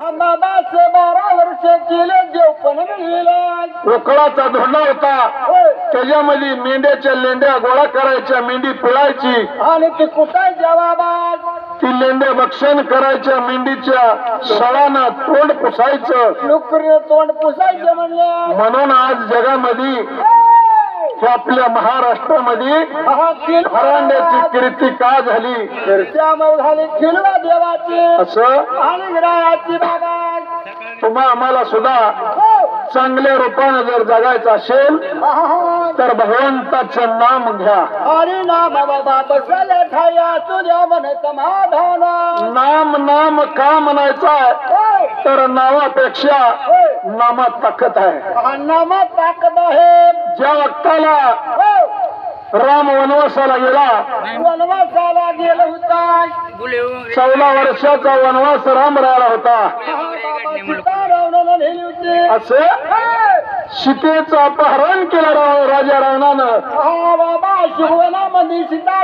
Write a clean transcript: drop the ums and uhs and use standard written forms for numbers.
बाबाच 12 वर्ष केले देव पण मिळाला. कोकळाचा धोंडा होता, त्याच्यामध्ये मेंढ्याच्या लेंड्या गोळा करायच्या, मेंढी पिळायची आणि ती कुठाय जवाबात ती लेंड्या भक्षण करायच्या, मेंढीच्या सळानं तोंड पुसायचं. लुकरीनं तोंड पुसायचं म्हणलं. म्हणून आज जगामध्ये हे आपल्या महाराष्ट्रामध्ये हरांड्याची कीर्ती का झाली, त्यामुळे झाली खिलवा देवाची असं आणि ग्रहाची बाबा. तुम्हा आम्हाला सुद्धा चांगल्या रूपानं जर जगायचं असेल तर भगवंताचं नाम घ्या. हरी नाम बाबा बसल ठाया तुझ्या मन समाधान. नाम नाम का म्हणायचा तर नावापेक्षा नामात ताकद आहे. नामात ताकद आहे. ज्या वक्ताला राम वनवासाला गेला, वनवासाला गेला होता, 14 वर्षाचा वनवास राम राहिला होता. सीतारावणाला नेली होती. असे सीतेचं अपहरण केलं राजा रावणानं. बाबा शिववनामध्ये सीता